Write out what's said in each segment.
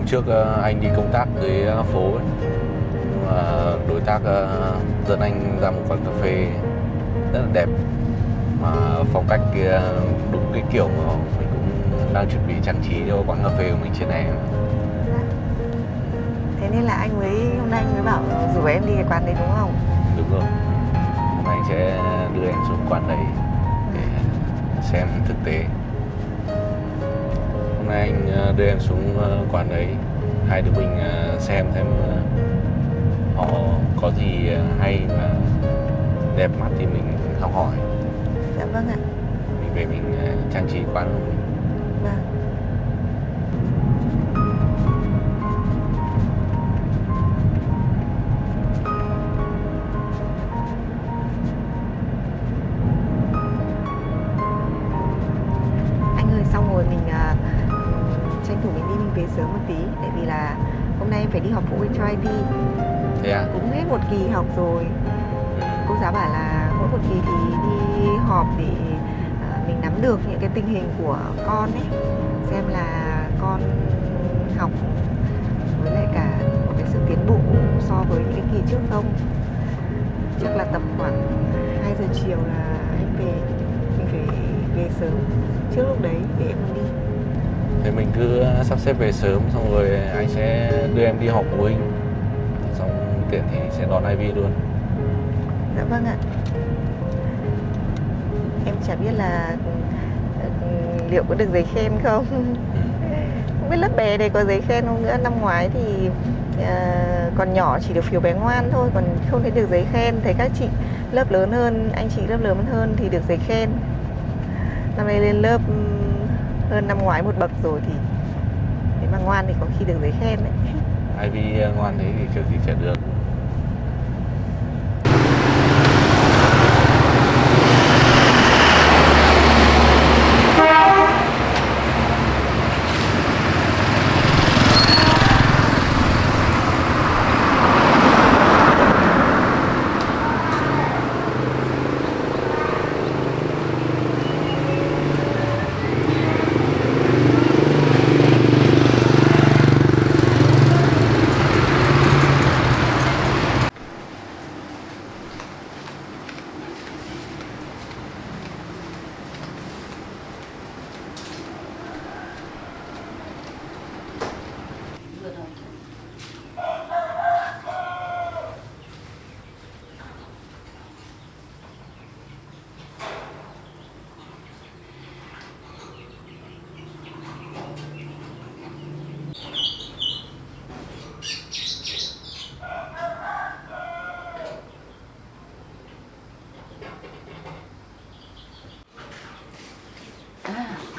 Hôm trước anh đi công tác dưới phố ấy. Đối tác dẫn anh ra một quán cà phê rất là đẹp, mà phong cách kia đúng cái kiểu mà mình cũng đang chuẩn bị trang trí cho quán cà phê của mình trên này. Thế nên là hôm nay anh mới bảo rủ em đi cái quán đấy đúng không? Đúng rồi, hôm nay anh sẽ đưa em xuống quán đấy để xem thực tế. Hôm nay anh đưa em xuống quán đấy, hai đứa mình xem họ có gì hay và đẹp mắt thì mình học hỏi. Dạ vâng ạ. Mình về mình trang trí quán của mình. Vâng. Anh ơi, xong rồi mình tranh thủ mình về sớm một tí, tại vì là hôm nay em phải đi họp phụ huynh cho IT. Thế à? Cũng hết một kỳ học rồi. Cô giáo bảo là mỗi một kỳ thì đi họp để mình nắm được những cái tình hình của con ấy, xem là con học với lại cả có cái sự tiến bộ so với những cái kỳ trước không. Chắc là tầm khoảng 2 giờ chiều là anh về, mình phải về sớm trước lúc đấy để em đi. Thế mình cứ sắp xếp về sớm, xong rồi anh sẽ đưa em đi họp phụ huynh, xong tiện thì sẽ đón Ivy luôn. Dạ vâng ạ. Em chả biết là liệu có được giấy khen không. Không biết lớp bé này có giấy khen không nữa. Năm ngoái thì còn nhỏ chỉ được phiếu bé ngoan thôi, còn không thấy được giấy khen. Thấy các chị lớp lớn hơn, anh chị lớp lớn hơn thì được giấy khen. Năm nay lên lớp hơn năm ngoái một bậc rồi thì nếu mà ngoan thì có khi được giấy khen đấy. Ivy ngoan thế thì kiểu gì chả được.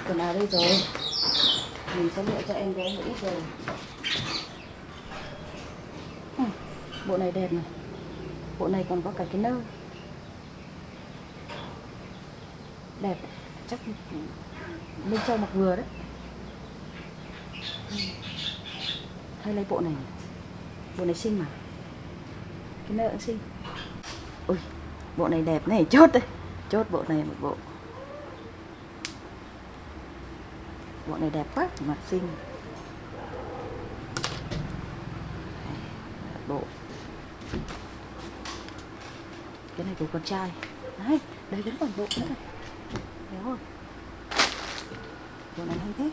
Quần áo đây rồi, mình sẽ lựa cho em bé một ít rồi. Bộ này đẹp này, bộ này còn có cả cái nơ đẹp, chắc Minh Châu mặc vừa đấy. Hay lấy bộ này, bộ này xinh mà, cái nơ cũng xinh. Ui, bộ này đẹp này, chốt đây, chốt bộ này một bộ. Bộ này đẹp quá, mặt xinh. Bộ cái này của con trai đấy, đấy vẫn còn bộ nữa này, hiểu không? Bộ này hay thế.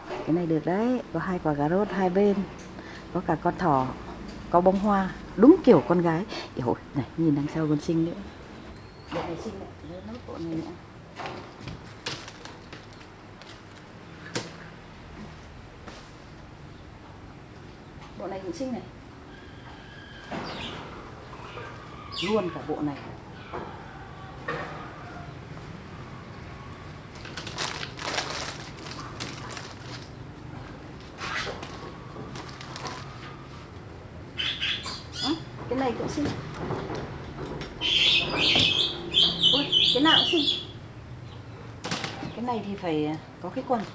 Cái này được đấy, có 2 quả cà rốt hai bên, có cả con thỏ, có bông hoa, đúng kiểu con gái. Ôi, này nhìn đằng sau còn xinh nữa. Bộ này xinh này, lấy nốt bộ này nữa. Bộ này cũng xinh này, luôn cả bộ này. Cái này cũng xinh. Ui, cái nào cũng xinh. Cái này thì phải có cái quần này.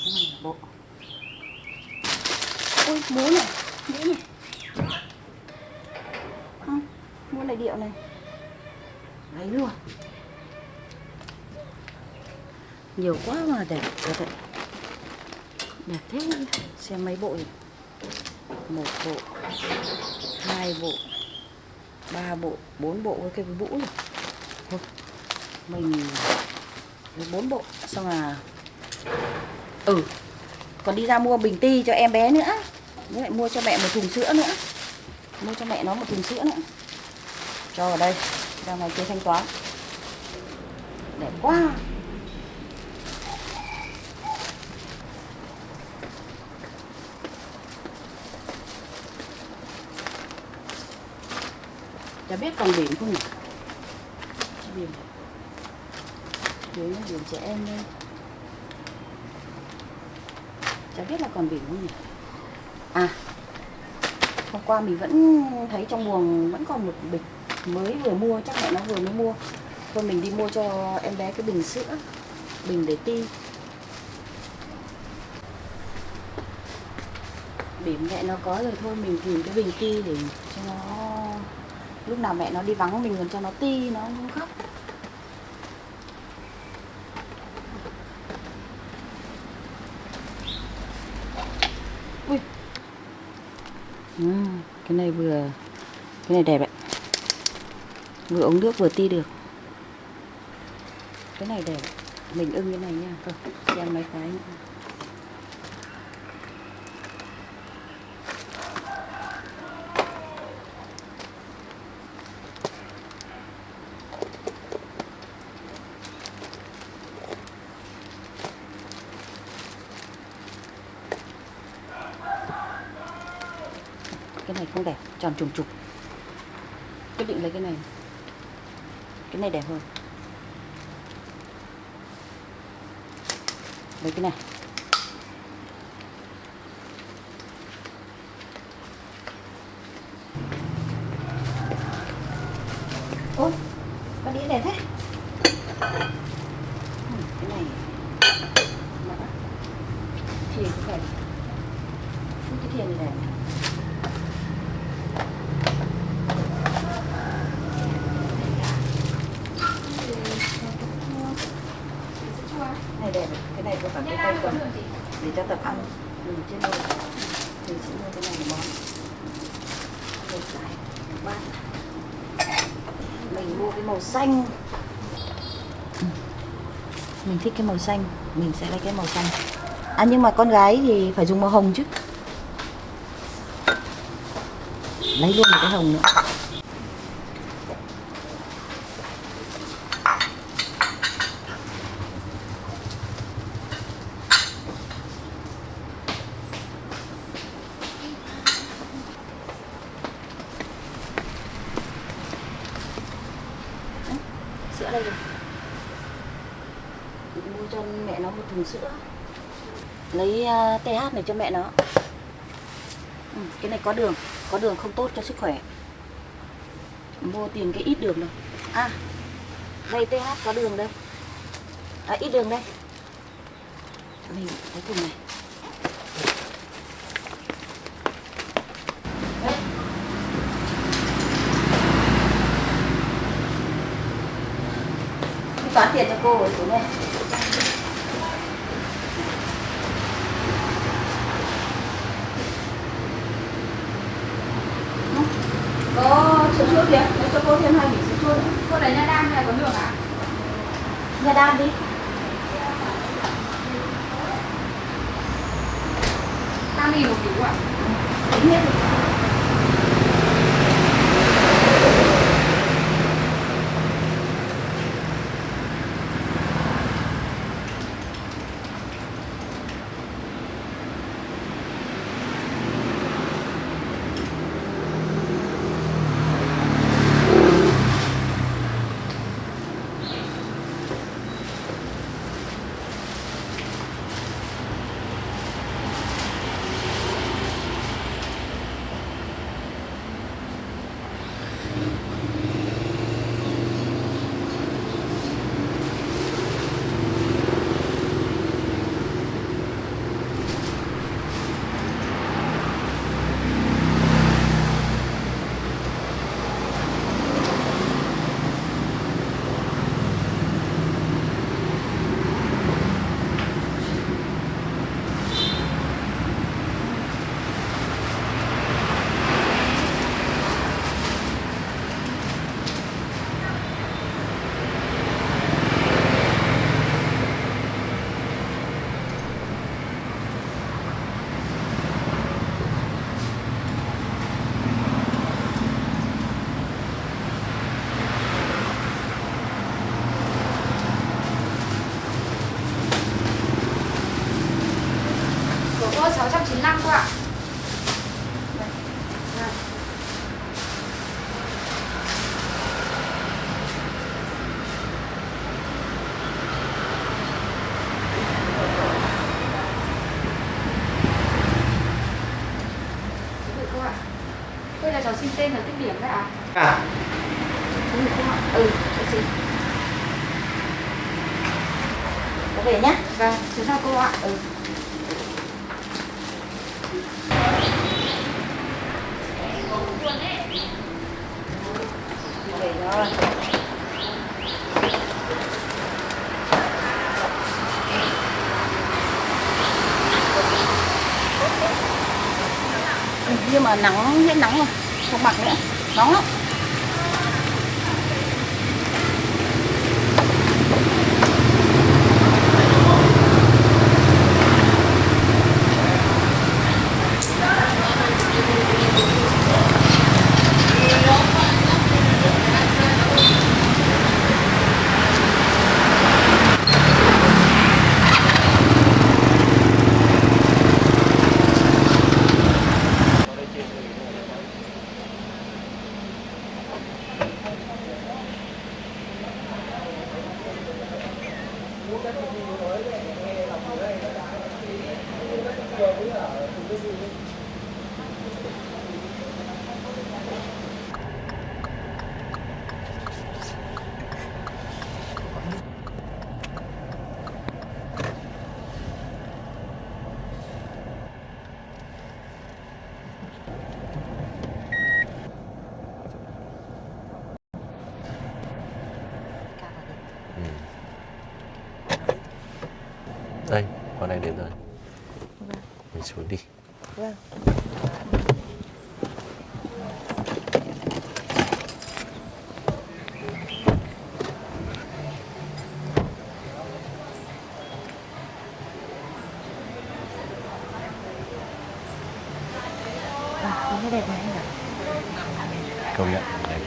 Cái này là bộ. Ui, mũ này, mũ này điệu này, lấy luôn. Nhiều quá mà đẹp thật. Đẹp thế. Xem mấy bộ nhỉ? 1 bộ, 2 bộ, 3 bộ, 4 bộ với cái mũ nhỉ? Thôi, mình 4 bộ xong là còn đi ra mua bình ti cho em bé nữa, với lại mua cho mẹ một thùng sữa nữa, mua cho mẹ nó một thùng sữa nữa, cho vào đây ra ngoài kia thanh toán. Đẹp quá. Chả biết còn biển không nhỉ? Biển, biển trẻ em đây. Chả biết là còn biển không nhỉ? À, hôm qua mình vẫn thấy trong buồng vẫn còn một bịch mới vừa mua, chắc mẹ nó vừa mới mua. Thôi mình đi mua cho em bé cái bình sữa, bình để ti. Bỉm mẹ nó có rồi, thôi mình tìm cái bình ti để cho nó lúc nào mẹ nó đi vắng mình còn cho nó ti, nó không khóc. Ui. Cái này đẹp đấy. Vừa uống nước vừa ti được. Cái này đẹp. Mình ưng cái này nha. Thôi, xem mấy cái nữa. Cái này không đẹp, tròn trùng trục. Quyết định lấy cái này. Cái này đẹp hơn. Lấy cái này. Ôi, con đĩa đẹp thế. Cái này thì cũng đẹp. Cái thìa này đẹp. Này đẹp, cái này có cả cái tay cầm để cho tập ăn. Trên đây mình sẽ mua cái này một món. Một giải, một bát. Mình mua cái màu xanh. Mình thích cái màu xanh, mình sẽ lấy cái màu xanh. À nhưng mà con gái thì phải dùng màu hồng chứ. Lấy luôn một cái hồng nữa. Sữa đây rồi. Mình mua cho mẹ nó một thùng sữa. Lấy TH này cho mẹ nó. Cái này có đường không tốt cho sức khỏe. Mua tiền cái ít đường đâu. À, đây TH có đường đây. À, ít đường đây. Mình cái thùng này. Đấy. Toán tiền cho cô ở chỗ này. Có sữa chua kìa, lấy cho cô thêm 2 bịch sữa chua nữa. Cô lấy nha đam hay có đường à? Nha đam đi. Đam đi 1 kg à? Tính hết đi. Bây giờ cháu xin tên và tích điểm đấy ạ. À, Cháu xin. Cháu về nhá. Vâng, cháu chào cô ạ. Về rồi. Nhưng mà nắng, hết nắng rồi, không mặc nữa, nóng lắm. Ừ. Đây, con này đến rồi. Vâng. Mình xuống đi. Vâng. Nó đẹp này anh ạ. Công nhận đẹp.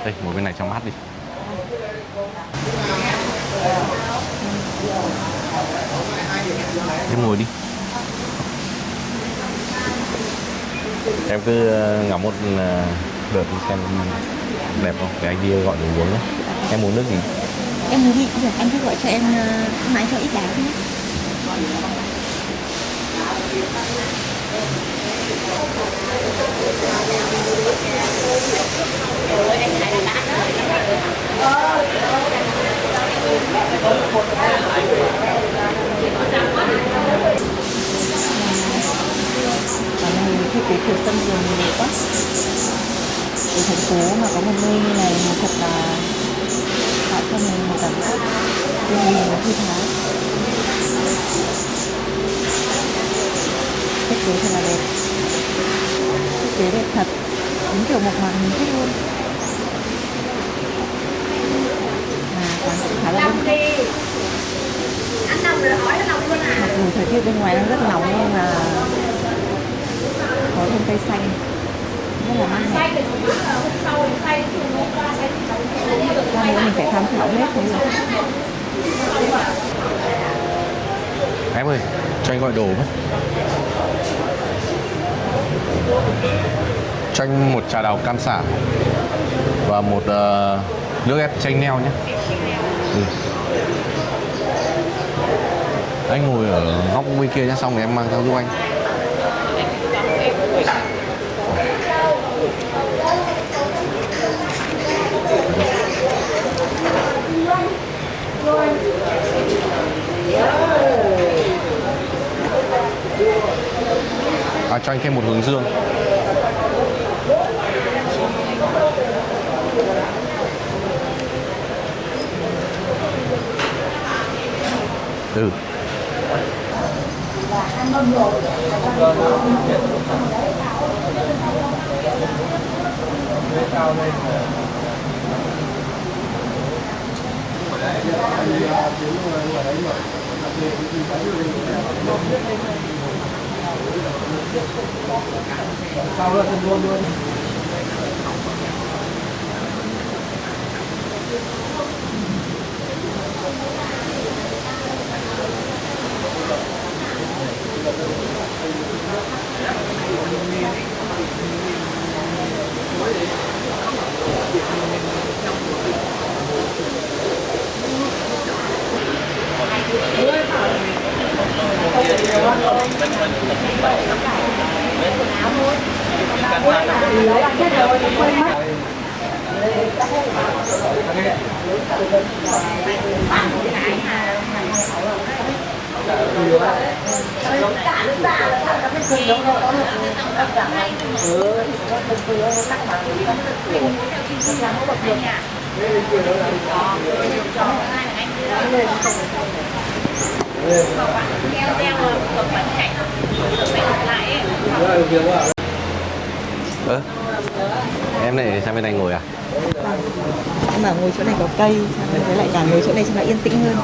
Đây, ngồi bên này cho mát đi. Em ngồi đi. Em cứ ngắm một lượt xem đẹp không? Để anh đi gọi đồ uống nhé. Em uống nước gì? Em muốn đi cũng được, anh cứ gọi cho em máy cho ít đá thôi. Ở này thiết kế kiểu sân vườn đẹp quá. Ở thành phố mà có một nơi như này là thật là tạo cho mình một cảm giác thiên nhiên và thư thái. Thiết kế thật là đẹp. Thiết kế đẹp thật, đúng kiểu mộc mạc mình thích luôn. Mà quán cũng khá là đông khách. Mặc dù thời tiết bên ngoài đang rất nóng nhưng mà có thêm cây xanh rất là mát mẻ. Ra nữa mình phải tham khảo hết thế rồi. Em ơi, cho anh gọi đồ với. Cho anh một trà đào cam xả và một nước ép chanh neo nhé. Ừ. Anh ngồi ở góc bên kia nhé, xong rồi em mang theo giúp anh. Cho anh thêm một hướng dương. Ừ. sau đó luôn luôn. Quần áo thôi. Ơ, em này sang bên này ngồi à? Nhưng mà ngồi chỗ này có cây, với lại cả ngồi chỗ này cho nó yên tĩnh hơn.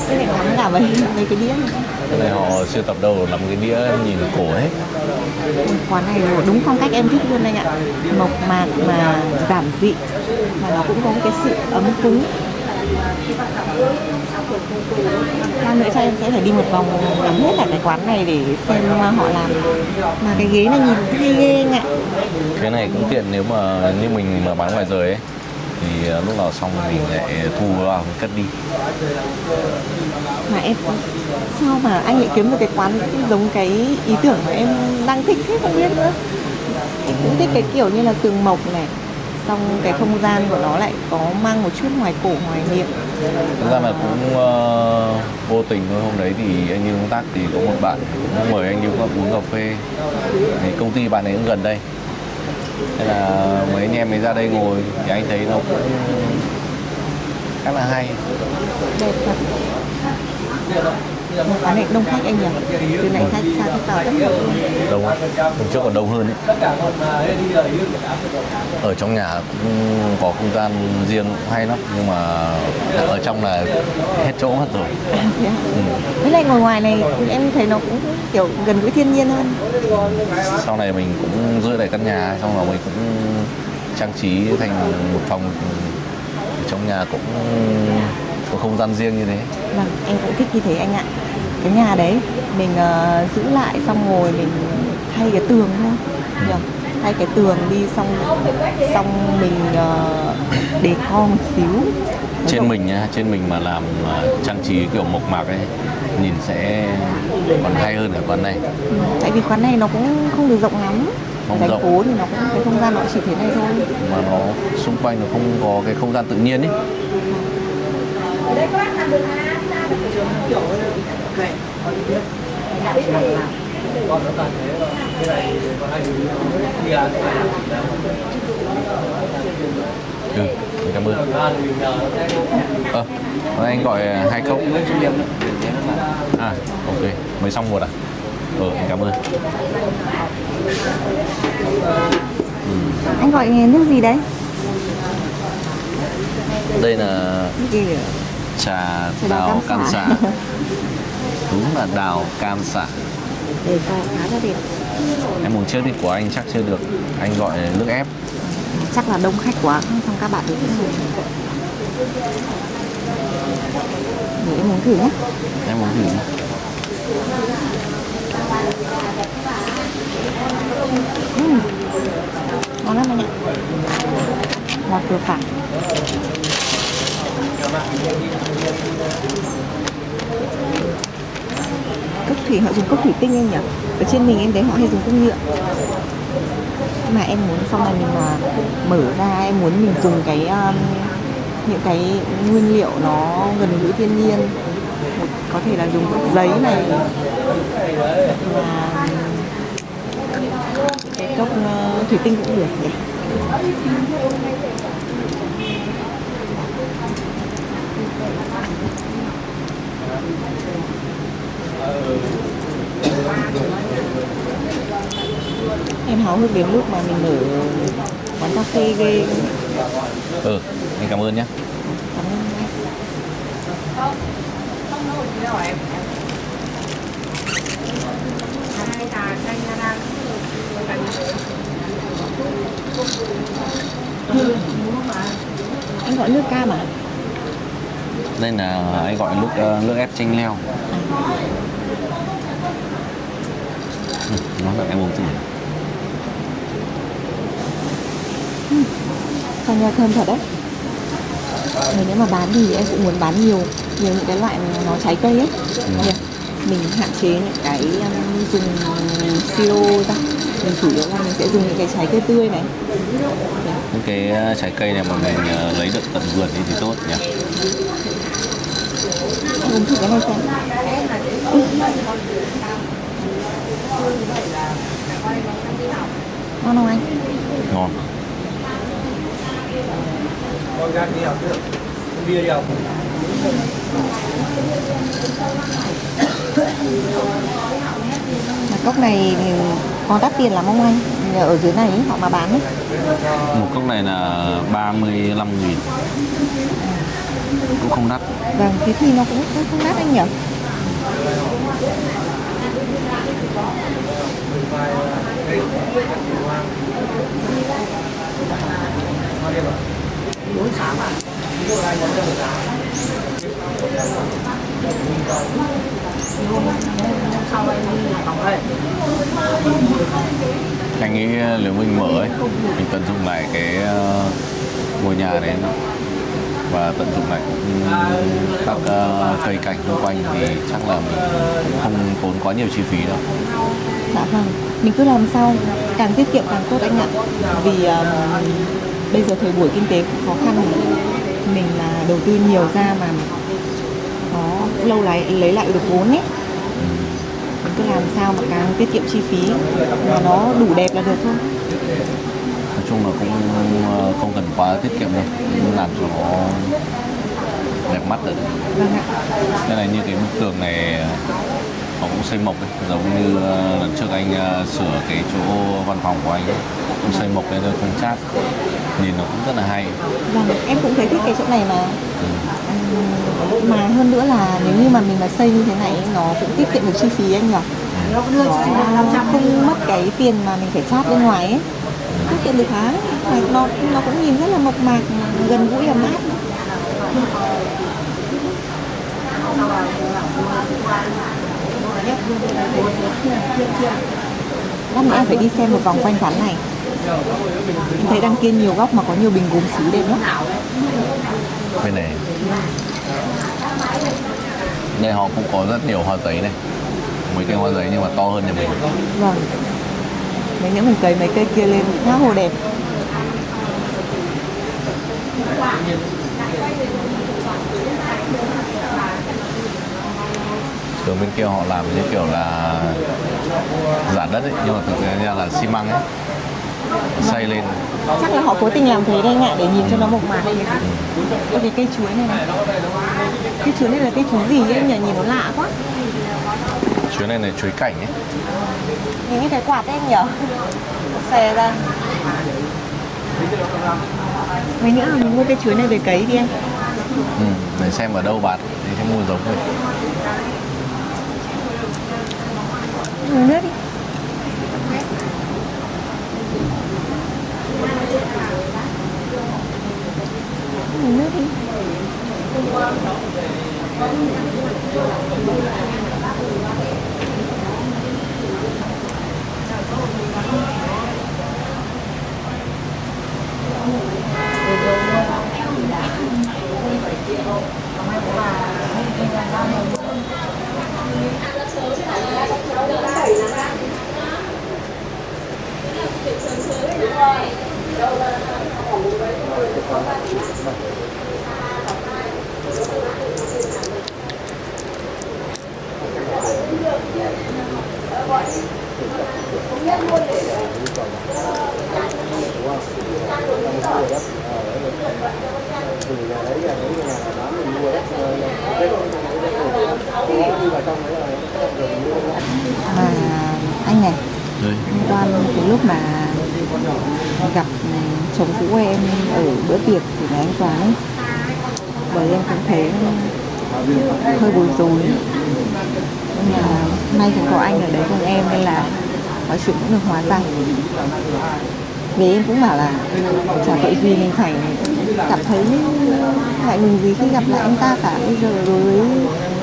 Cái này ngắm cả mấy cái đĩa này. Cái này họ sưu tập đâu làm cái đĩa nhìn cổ hết. Quán này đúng phong cách em thích luôn anh ạ. Mộc mạc mà giản dị, mà nó cũng có cái sự ấm cúng. Lát nữa cho em sẽ phải đi một vòng ngắm hết cả cái quán này để xem họ làm. Mà cái ghế này nhìn hay ghê anh ạ. Cái này cũng tiện nếu mà như mình mà bán ngoài rời ấy, thì lúc nào xong mình lại thu vào mình cất đi. Mà em sao mà anh lại kiếm được cái quán giống cái ý tưởng mà em đang thích thế không biết nữa. Em cũng thích cái kiểu như là tường mộc này, xong cái không gian của nó lại có mang một chút hoài cổ hoài niệm. Thực ra là cũng vô tình thôi, hôm đấy thì anh đi công tác thì có một bạn cũng mời anh đi uống cà phê. Thì công ty bạn ấy cũng gần đây, thế là mấy anh em ấy ra đây ngồi thì anh thấy nó cũng khá là hay. Đẹp thật. Một quán này đông khách anh nhỉ? Từ này khách ra khách vào rất nhiều. Đông á, hôm trước còn đông hơn ấy. Ở trong nhà cũng có không gian riêng cũng hay lắm, nhưng mà ở trong là hết chỗ hết rồi. Với lại ngồi ngoài này em thấy nó cũng kiểu gần gũi thiên nhiên hơn. Sau này mình cũng giữ lại căn nhà, xong rồi mình cũng trang trí thành một phòng trong nhà cũng có không gian riêng như thế. Vâng, em cũng thích như thế anh ạ. Cái nhà đấy mình giữ lại xong rồi mình thay cái tường thôi. Nhỉ? Thay cái tường đi xong mình decor một xíu. Trên mình nhá, trên mình mà làm trang trí kiểu mộc mạc ấy nhìn sẽ còn hay hơn cả quán này. Tại vì quán này nó cũng không được rộng lắm. Ở Không thành rộng. phố thì nó cũng cái không gian nó chỉ thế này thôi. Mà nó xung quanh nó không có cái không gian tự nhiên ấy. Ừ, cảm ơn. Anh gọi 2 cốc. À, ok, mới xong một à? Anh cảm ơn. Anh gọi nước gì đấy? Đây là Nước gì nhỉ? trà đào can xả. Đúng là đào can xả. Để coi khá là đẹp. Em uống trước đi, của anh chắc chưa được. Anh gọi nước ép. Chắc là đông khách quá, xong các bạn ấy cũng ngồi. Để em uống thử nhé. Em uống thử nhé. Ngon lắm anh ạ. Ngọt vừa phải. Cốc thủy, họ dùng cốc thủy tinh anh nhỉ? Ở trên mình em thấy họ hay dùng cốc nhựa. Mà em muốn sau này mình mà mở ra, em muốn mình dùng cái những cái nguyên liệu nó gần gũi thiên nhiên. Có thể là dùng giấy này, và cái cốc thủy tinh cũng được nhỉ. Em háo hức đến lúc mà mình mở quán cà phê ghê. Anh cảm ơn nhé. Cảm ơn anh. Anh gọi nước cam à? Đây là anh gọi nước ép chanh leo. Nó là em uống thử. Chanh leo thơm thật đấy. Nếu mà bán thì em cũng muốn bán nhiều những cái loại nó trái cây ấy. Mình hạn chế những cái dùng siro ra. Mình chủ yếu là mình sẽ dùng những cái trái cây tươi này. Những cái trái cây này mà mình lấy được tận vườn thì tốt nhỉ. Uống thử cái này xem. Ngon không anh? Ngon. Con gan đi học được. Bia đi học. Mà cốc này thì có đắt tiền lắm không anh? Ở dưới này ý, họ mà bán ấy. Một cốc này là 35.000, cũng không đắt. Vâng, thế thì nó cũng không đắt anh nhỉ? Anh nghĩ nếu mình mở ấy, mình tận dụng lại cái ngôi nhà đấy và tận dụng lại các cây cảnh xung quanh thì chắc là mình cũng không tốn quá nhiều chi phí đâu. Dạ vâng, mình cứ làm sao càng tiết kiệm càng tốt anh ạ. Vì bây giờ thời buổi kinh tế cũng khó khăn, mình mà đầu tư nhiều ra mà có lâu lấy lại được vốn ấy. Mình cứ làm sao mà càng tiết kiệm chi phí mà nó đủ đẹp là được thôi. Nói chung là cũng không cần quá tiết kiệm đâu, cũng làm cho nó đẹp mắt rồi. Vâng ạ. Đây này, như cái bức tường này họ cũng xây mộc ấy, giống như lần trước anh sửa cái chỗ văn phòng của anh ấy, cũng xây mộc lên không chát, nhìn nó cũng rất là hay. Vâng, em cũng thấy thích cái chỗ này mà. Mà hơn nữa là nếu như mà mình mà xây như thế này nó cũng tiết kiệm được chi phí anh nhỉ? Nó không mất cái tiền mà mình phải chát bên ngoài ấy, tiết kiệm được khá. Nó cũng nhìn rất là mộc mạc, gần gũi ấm áp. Lát nữa em phải đi xem một vòng quanh quán này. Em thấy đằng kia nhiều góc mà có nhiều bình gốm sứ đẹp lắm. Bên này, đây họ cũng có rất nhiều hoa giấy này, mấy cây hoa giấy nhưng mà to hơn nhà mình. Vâng. Nếu như mình cấy mấy cây kia lên khá hồ đẹp. Từ bên kia họ làm như kiểu là giả đất ấy, nhưng mà thực ra là xi măng ấy, xây lên. Chắc là họ cố tình làm thế đây anh ạ, để nhìn cho nó mộc mạc. Có cái cây chuối này này. Cây chuối này là cây chuối gì ấy nhỉ? Nhìn nó lạ quá. Chuối này là chuối cảnh ấy. Nhìn như cái quạt đấy anh nhỉ? Xòe ra. Mấy nữa là mình mua cây chuối này về cấy đi anh. Để xem ở đâu bán thì sẽ mua giống thôi. Uống nước đi. Uống nước đi. Mà anh này, liên quan cái lúc mà gặp chồng cũ em ở bữa tiệc thì là anh Toàn ấy, bởi em cũng thấy hơi bối rối, nhưng mà may cũng có anh ở đấy cùng em nên là mọi chuyện cũng được hóa giải. Vì em cũng bảo là chả tội gì mình phải cảm thấy ngại ngùng gì khi gặp lại anh ta cả. Bây giờ đối với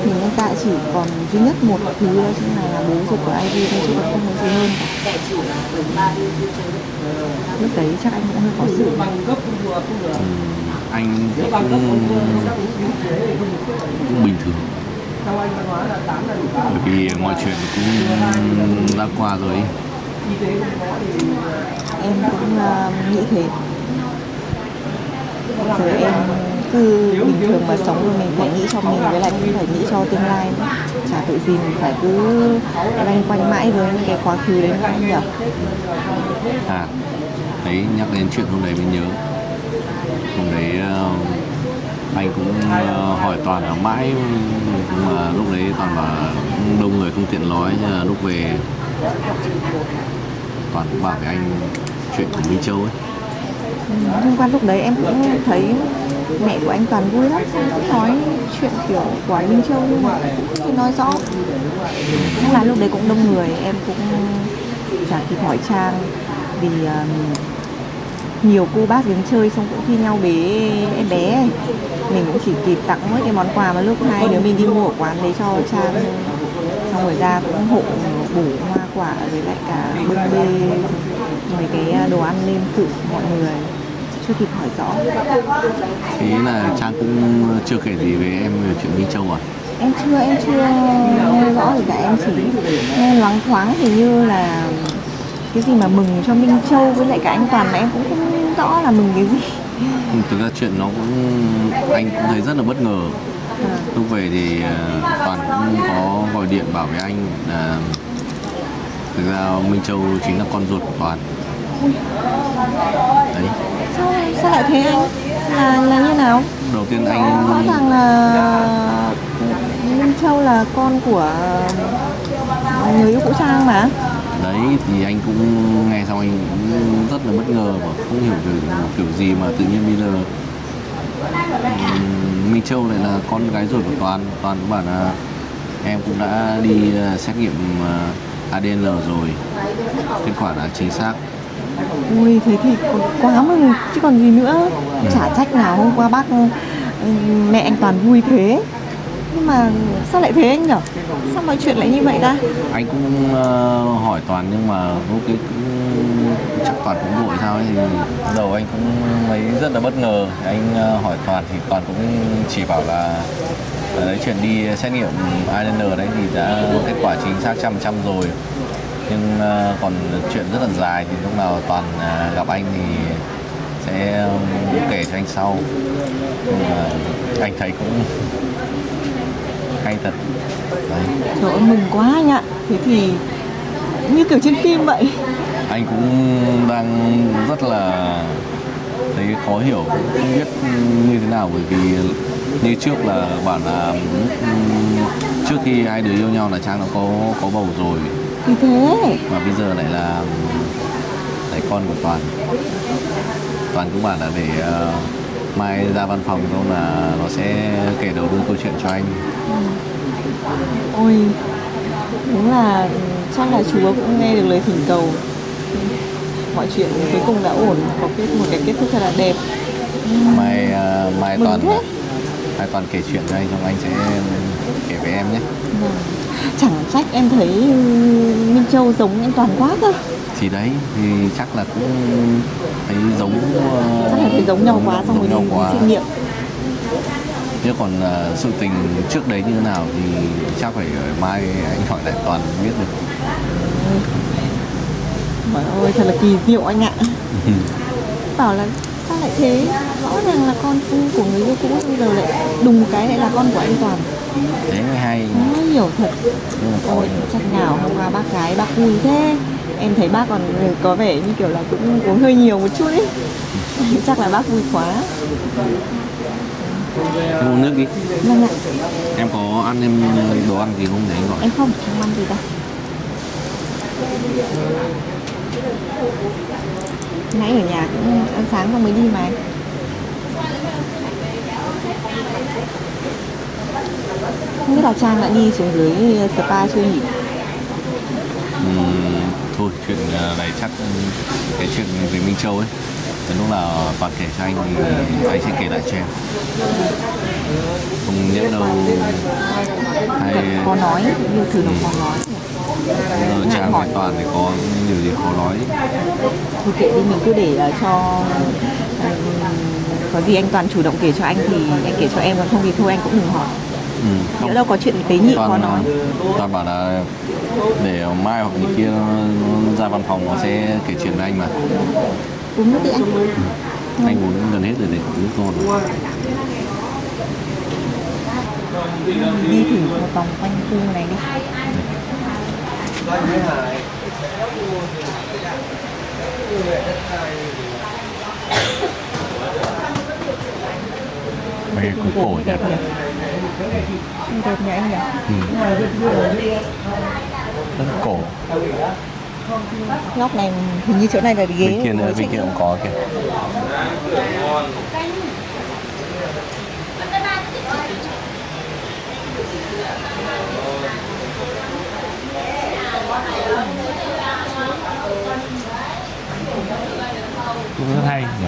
mình anh ta chỉ còn duy nhất một thứ đó chính là bố ruột của Ivy thôi, chứ còn không có gì hơn cả. Lúc đấy chắc anh cũng hơi khó xử. Anh cũng bình thường, bởi vì mọi chuyện cũng đã qua rồi. Em cũng nghĩ thế. Giờ em cứ bình thường mà sống rồi mình phải nghĩ cho mình, với lại cũng phải nghĩ cho tương lai nữa. Chả tự gì mình phải cứ loanh quanh mãi với những cái quá khứ đấy nữa nhỉ. À, đấy nhắc đến chuyện hôm đấy mình nhớ. Hôm đấy anh cũng hỏi Toàn ở mãi, mà lúc đấy Toàn bảo đông người không tiện nói, nhưng mà lúc về Toàn cũng bảo với anh chuyện của Minh Châu ấy. Hôm qua lúc đấy em cũng thấy mẹ của anh Toàn vui lắm, xong cũng nói chuyện kiểu của anh Minh Châu nhưng mà cũng không thể nói rõ. Chắc là lúc đấy cũng đông người, em cũng chả kịp hỏi Trang vì nhiều cô bác đến chơi xong cũng thi nhau bế em bé ấy. Mình cũng chỉ kịp tặng mỗi cái món quà mà lúc hai đứa mình đi mua ở quán đấy cho Trang, xong rồi ra cũng hộ bổ hoa quả với lại cả bưng bê mấy cái đồ ăn lên phụ mọi người, chưa kịp hỏi rõ. Thế là Trang cũng chưa kể gì với em về chuyện Minh Châu à? Em chưa nghe rõ gì cả, em chỉ nghe loáng thoáng hình như là cái gì mà mừng cho Minh Châu với lại cả anh Toàn, mà em cũng không rõ là mừng cái gì. Thực ra chuyện nó cũng anh cũng thấy rất là bất ngờ. Lúc về thì Toàn cũng có gọi điện bảo với anh là thực ra Minh Châu chính là con ruột của Toàn. Đấy. Sao lại thế anh? Là như nào? Đầu tiên Rõ anh ràng là Minh Châu là con của người yêu cũ Trang mà. đấy thì anh cũng nghe xong anh cũng rất là bất ngờ và không hiểu kiểu gì mà tự nhiên bây giờ Minh Châu lại là con gái ruột của Toàn. Toàn cũng bảo là em cũng đã đi xét nghiệm ADN rồi, kết quả là chính xác. Ui thế thì còn quá mừng chứ còn gì nữa. Chả trách nào hôm qua bác mẹ anh Toàn vui thế. Nhưng mà sao lại thế anh nhỉ? Sao mọi chuyện lại như vậy ta? Anh cũng hỏi Toàn nhưng mà lúc ấy cũng chắc Toàn cũng vội sao ấy, thì đầu anh cũng thấy rất là bất ngờ. Anh hỏi Toàn thì Toàn cũng chỉ bảo là đấy chuyện đi xét nghiệm ADN đấy thì đã kết quả chính xác 100% rồi, nhưng còn chuyện rất là dài thì lúc nào Toàn gặp anh thì sẽ kể cho anh sau. Nhưng mà anh thấy cũng hay thật đấy. Trời ơi mừng quá anh ạ. Thế thì như kiểu trên phim vậy. Anh cũng đang rất là thấy khó hiểu, không biết như thế nào, bởi vì như trước là bảo là trước khi hai đứa yêu nhau là Trang nó có bầu rồi, Thì thế. mà bây giờ lại là con của Toàn. Toàn cũng bảo là để mai ra văn phòng không là nó sẽ kể đầu đuôi câu chuyện cho anh. Ôi đúng là chắc là Chúa cũng nghe được lời thỉnh cầu. Mọi chuyện cuối cùng đã ổn, có một cái kết thúc thật là đẹp. Mai Mừng thế. Toàn kể chuyện cho anh, xong anh sẽ kể với em nhé. Chẳng trách em thấy Minh Châu giống anh Toàn quá cơ. Thì đấy thì chắc là cũng thấy giống, Chắc là thấy giống nhau quá, xong rồi đi xét nghiệm. chứ còn sự tình trước đấy như thế nào thì chắc phải mai anh hỏi lại Toàn biết được. Trời ơi thật là kỳ diệu anh ạ. Bảo là sao lại thế, rõ ràng là con của người yêu cũ, bây giờ lại đùng một cái lại là con của anh Toàn. Thế mới hay. Khó hiểu thật. Ôi chắc nào hôm qua bác gái bác vui thế. Em thấy bác còn có vẻ như kiểu là cũng uống hơi nhiều một chút ấy. Chắc là bác vui quá. Em uống nước đi. Vâng ạ. Em có ăn đồ ăn gì không để anh gọi? Em không ăn gì đâu. Nãy ở nhà cũng ăn sáng xong mới đi mà. Không biết là Trang đã đi xuống dưới spa chưa nhỉ? Thôi chuyện này chắc cái chuyện về Minh Châu ấy, đến lúc nào Toàn kể cho anh thì anh sẽ kể lại cho em. Không nhớ đâu hay Khó nói, nhiều thứ nó khó nói. Trang với Toàn thì có điều gì khó nói. Thì kệ đi, mình cứ để cho có gì anh Toàn chủ động kể cho anh thì anh kể cho em, còn không thì thôi anh cũng đừng hỏi. Nhỡ đâu có chuyện tế nhị khó Toàn nói. Toàn bảo là để mai hoặc ngày kia nó ra văn phòng nó sẽ kể chuyện với anh mà. Uống nước đi anh. Anh uống gần hết rồi để nước ngon rồi. Đi thử một vòng quanh khu này đi. Mấy cái cổ cổ đẹp. Đẹp nhỉ anh nhỉ? Rất là cổ. Góc này hình như chỗ này là ghế. Bên kia nữa, bên kia cũng có kìa. Cũng rất hay nhỉ.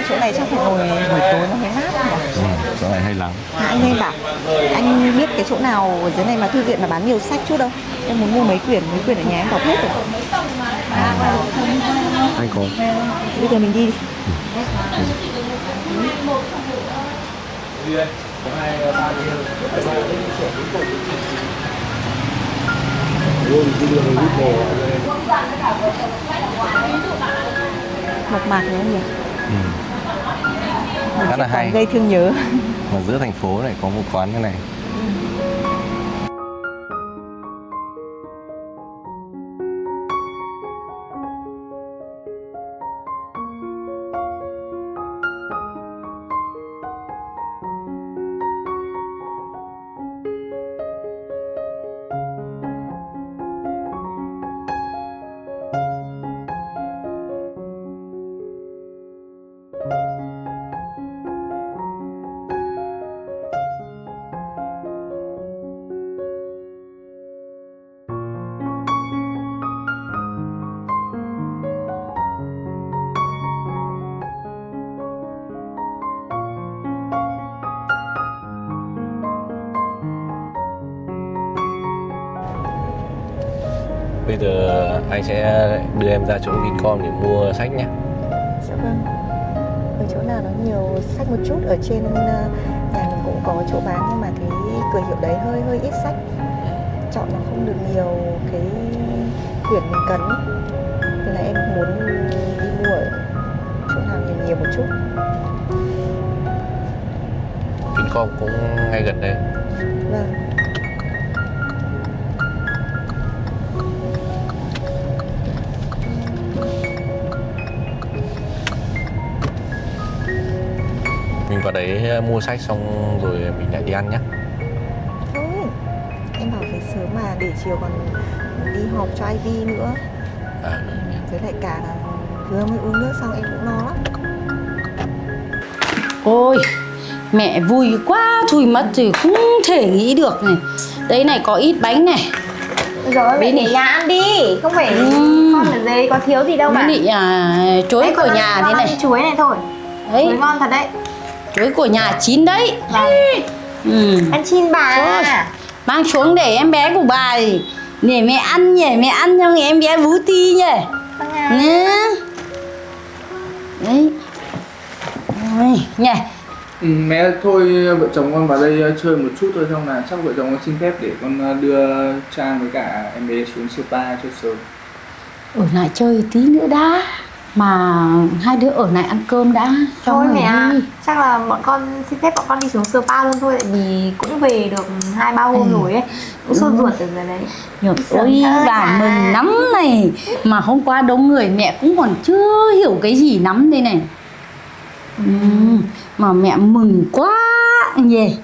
Chỗ này chắc phải ngồi buổi tối nó mới mát nhỉ? Chỗ này hay lắm. Anh nên bảo anh biết cái chỗ nào ở dưới này mà thư viện mà bán nhiều sách chút đâu. Em muốn mua mấy quyển ở nhà em đọc hết rồi. Anh có. Bây giờ mình đi. Mộc mạc nữa nhỉ? Khá là hay. Gây thương nhớ. Mà giữa thành phố này có một quán như này. Bây giờ anh sẽ đưa em ra chỗ Vincom để mua sách nhé. Dạ vâng. Ở chỗ nào nó nhiều sách một chút, ở trên nhà mình cũng có chỗ bán nhưng mà cái cửa hiệu đấy hơi ít sách, chọn nó không được nhiều cái quyển mình cần ý. Nên là em muốn đi mua ở chỗ nào nhiều một chút. Vincom cũng ngay gần đây. Vâng. Mình vào đấy mua sách xong rồi mình lại đi ăn nhé. Thôi, em bảo phải sớm mà để chiều còn đi họp cho IB nữa. Với lại cả là vừa mới uống nước xong em cũng no lắm. Ôi, mẹ vui quá, thui mất rồi không thể nghĩ được này. Đây này có ít bánh này. Rồi mẹ để nhà ăn đi, không phải con ở dưới có thiếu gì đâu mà. Mẹ chuối Đấy, của nhà thế này. Chuối này thôi. Đấy, Chuối ngon thật đấy. chuối của nhà chín đấy. Vâng. Ăn xin bà. Thôi, mang xuống để em bé của bà thì để mẹ ăn nhỉ, mẹ ăn cho em bé Vũ Ti nhỉ. Vâng ạ. Nè. Đấy. Ôi, nhỉ. Mẹ thôi vợ chồng con vào đây chơi một chút thôi, xong là chắc vợ chồng con xin phép để con đưa Trang với cả em bé xuống Sapa chơi sớm. Ở lại chơi tí nữa đã. Mà hai đứa ở lại ăn cơm đã. Thôi rồi mẹ ạ, đi. chắc là bọn con xin phép bọn con đi xuống Sapa luôn thôi. Tại vì cũng về được 2-3 hôm rồi ấy. Cũng sốt ruột từ giờ đấy. Ôi bà mừng lắm này. Mà hôm qua đông người mẹ cũng còn chưa hiểu cái gì lắm đây này. Mà mẹ mừng quá nhỉ.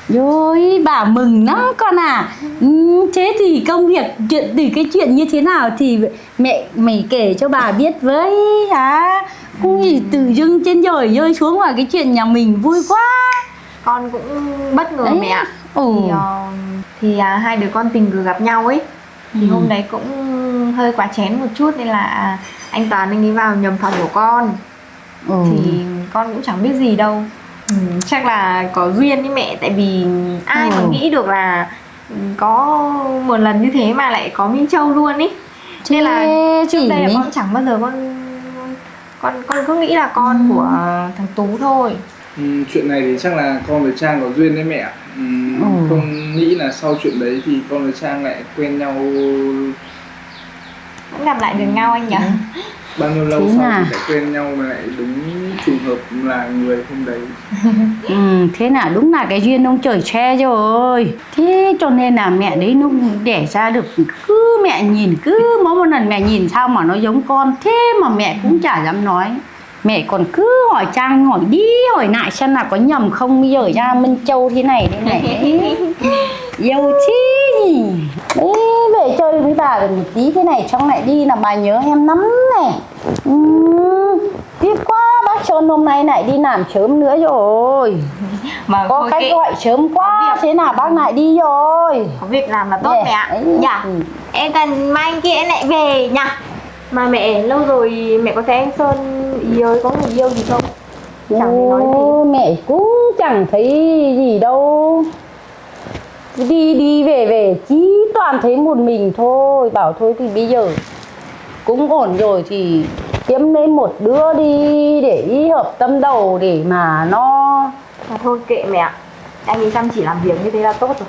Rồi bà mừng lắm con à. Thế thì công việc chuyện từ cái chuyện như thế nào thì mày kể cho bà biết với hả? Không gì tự dưng trên trời rơi xuống vào cái chuyện nhà mình vui quá. Con cũng bất ngờ Đấy. mẹ ạ. Ừ. Thì hai đứa con tình cờ gặp nhau ấy. Thì hôm đấy cũng hơi quá chén một chút nên là anh Toàn anh ấy vào nhầm phòng của con. Thì con cũng chẳng biết gì đâu. Chắc là có duyên với mẹ. Tại vì ai mà nghĩ được là có một lần như thế mà lại có Minh Châu luôn ý. Nên là trước đây là con chẳng bao giờ con con cứ nghĩ là con của thằng Tú thôi. Chuyện này thì chắc là con với Trang có duyên đấy mẹ ạ. Không nghĩ là sau chuyện đấy thì con với Trang lại quen nhau Cũng gặp lại được nhau anh nhỉ. bao nhiêu lâu Thế sau nào? thì lại quen nhau mà lại đúng trùng hợp là người hôm đấy. Thế là đúng là cái duyên ông trời che rồi. Thế cho nên là mẹ đấy nó đẻ ra được, cứ mẹ nhìn, cứ mỗi một lần mẹ nhìn sao mà nó giống con. Thế mà mẹ cũng chả dám nói. Mẹ còn cứ hỏi Trang, hỏi đi hỏi lại xem là có nhầm không. Bây giờ ra Minh Châu thế này thế này. Yêu chi. Đấy, về chơi với bà được một tí thế này xong lại đi là bà nhớ em lắm này. Tiếc quá, bác Sơn hôm nay lại đi làm sớm nữa rồi. Mà Có thôi cách kệ, gọi sớm quá, thế nào bác lại đi rồi. có việc làm là tốt Nè, mẹ ạ. ấy, Dạ. Em cần mai anh kia em lại về nhỉ. Mà mẹ lâu rồi mẹ có thấy anh Sơn ý ơi có người yêu gì không? Chẳng thấy nói gì. Mẹ cũng chẳng thấy gì đâu. Đi đi về về chỉ toàn thấy một mình thôi. Bảo thôi thì bây giờ cũng ổn rồi thì kiếm lấy một đứa đi để ý hợp tâm đầu để mà nó Mà thôi kệ mẹ ạ. Anh ấy chăm chỉ làm việc như thế là tốt rồi.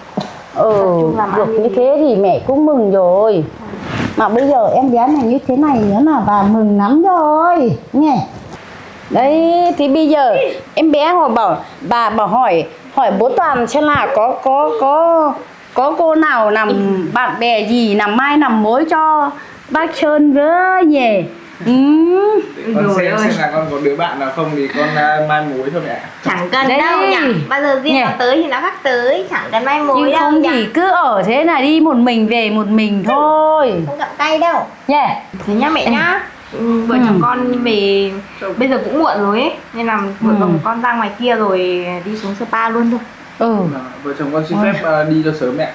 Tập trung làm ăn được đi. như thế thì mẹ cũng mừng rồi. Mà bây giờ em bé này như thế này nữa là bà mừng lắm rồi nghe. Đấy thì bây giờ em bé họ bảo bà bảo hỏi bố Toàn xem là có cô nào làm bạn bè gì làm mai làm mối cho bác Sơn với nhỉ. Con Rồi ơi. xem là con có đứa bạn nào không thì con mai mối thôi mẹ. Chẳng cần Đấy. đâu nhỉ. Bao giờ riêng Nhỉ. nó tới thì nó khác tới. Chẳng cần mai mối Nhưng đâu không nhỉ. thì cứ ở thế là đi một mình về một mình thôi Không gặm tay đâu. nhỉ. Thế nhá mẹ nhá. Vợ chồng con về bây giờ cũng muộn rồi ấy. Nên là vợ chồng con ra ngoài kia rồi đi xuống Spa luôn thôi. Vợ chồng con xin phép đi cho sớm mẹ.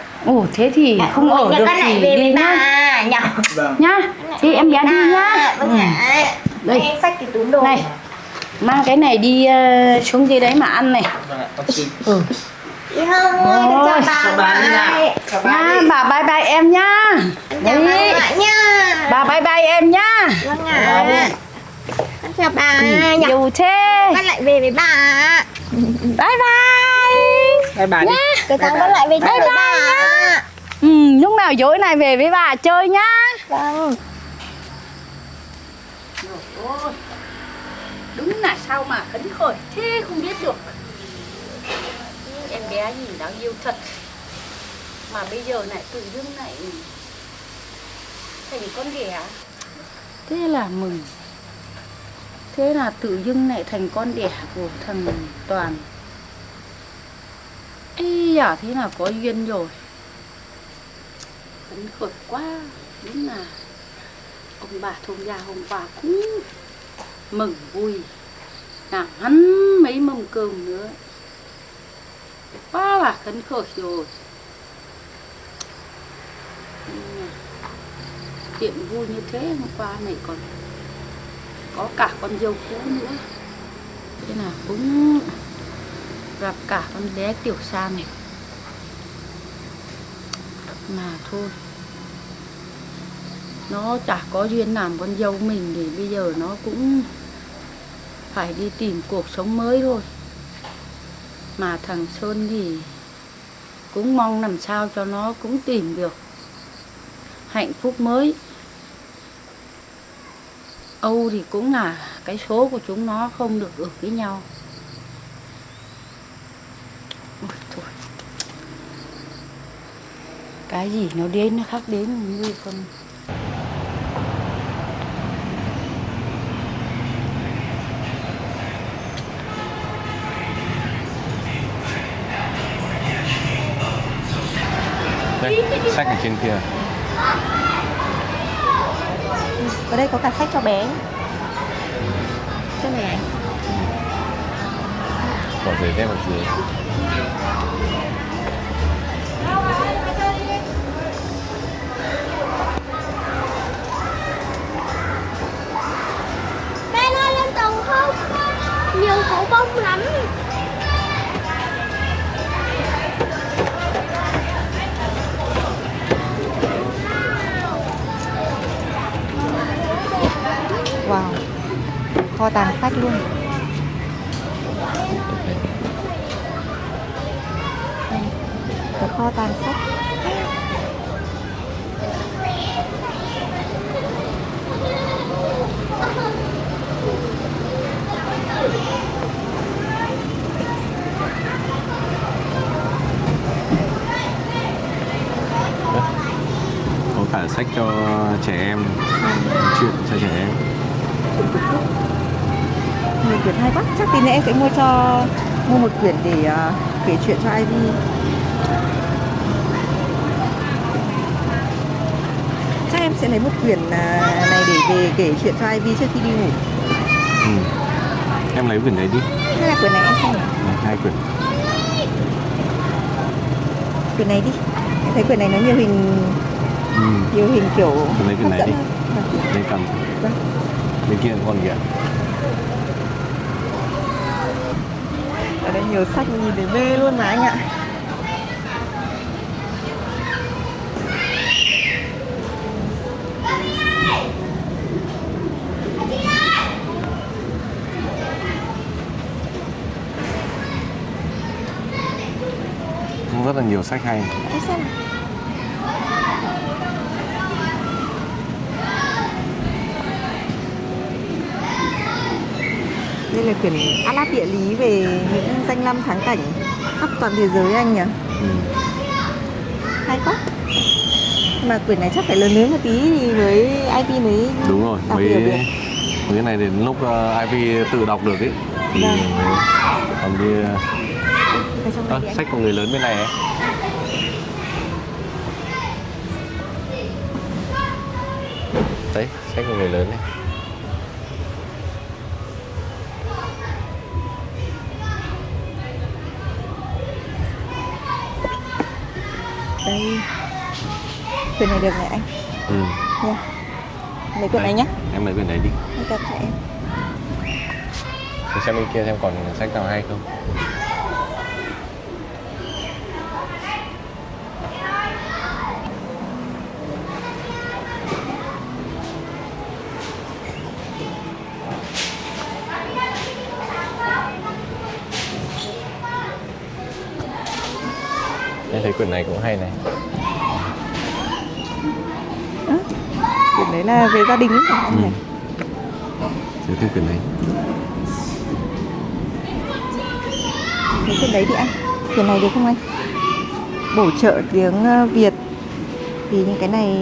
Thế thì không ở được con lại thì về đi với nhá. bà nhỉ. Vâng. Nhá, thì em bé đi nhá. Vâng ạ. Đây. Em xách cái túm đồ. Này, mang cái này đi xuống dưới đấy mà ăn này. Vâng ạ, con xin. Đi không ơi, con chào bà. Chào bà đi nào. Chào bà Nha, đi. bà bye bye em nhá. Chào bà Đấy, ngoại nha. bà bye bye em nhá. Vâng ạ. Con chào bà nhỉ. Yêu thế. Con lại về với bà. Bye bye. Bye bà đi. Cái thằng con lại về chơi với bà. Lúc nào dối này về với bà chơi nhá. Vâng. Đúng là sao mà phấn khởi thế không biết được. Em bé nhìn đáng yêu thật. Mà bây giờ lại tự dưng lại thành con đẻ. Thế là mừng. Thế là tự dưng lại thành con đẻ của thằng Toàn. Ây da, thế là có duyên rồi. Phấn khởi quá. Đúng là ông bà thôn gia hôm qua cũng mừng vui. Làm hắn mấy mâm cơm nữa. Quá là phấn khởi rồi. Tiệm vui như thế hôm qua này còn có cả con dâu cũ nữa. Thế là cũng gặp cả con bé Tiểu San này. Mà thôi, nó chả có duyên làm con dâu mình thì bây giờ nó cũng phải đi tìm cuộc sống mới thôi. Mà thằng Sơn thì cũng mong làm sao cho nó cũng tìm được hạnh phúc mới. Âu thì cũng là cái số của chúng nó không được ở với nhau. Ôi thôi, cái gì nó đến nó khác đến như con. Đây, sách ở trên kia. Ở đây có cả sách cho bé. Cái này. Bỏ giấy dép ở dưới. Ba nói lên tầng không? Nhiều khổ bông lắm. Wow. kho tàng sách luôn. Cả kho tàng sách. Có cả sách cho trẻ em, chuyện cho trẻ em. Nhiều quyển hay quá. Chắc tí nữa em sẽ mua một quyển để kể chuyện cho Ivy. Chắc em sẽ lấy một quyển này để về kể chuyện cho Ivy trước khi đi ngủ. Em lấy quyển đấy đi. Hay là quyển này em xem nào. Này, 2 quyển. Quyển này đi. Em thấy quyển này nó nhiều hình kiểu Lấy quyển hấp này dẫn đi. hơn. Vâng. Đây cầm. Vâng. Bên kia còn kìa. Ở đây nhiều sách nhìn để mê luôn mà anh ạ. Cũng rất là nhiều sách hay. Em xem nào. Đây là quyển Atlas địa lý về những danh lam thắng cảnh khắp toàn thế giới anh nhỉ. Hay quá. Mà quyển này chắc phải lớn lớn một tí thì với Ivy mới Đúng rồi, đọc hiểu được. mấy cái này đến lúc Ivy tự đọc được ấy thì Vâng. mới còn đi Ở trong này thì anh- sách của người lớn bên này ấy. Đấy, sách của người lớn này. Đây. Quyển này được này anh. Nha. Lấy quyển này nhá. Em lấy quyển đấy đi. Em cầm cho em. Để xem bên kia xem còn sách nào hay không. Em thấy quyển này cũng hay này. Quyển đấy là về gia đình ấy phải anh nhỉ? Giới thiệu quyển này. Lấy quyển đấy đi anh. Quyển này được không anh? Bổ trợ tiếng Việt. Thì những cái này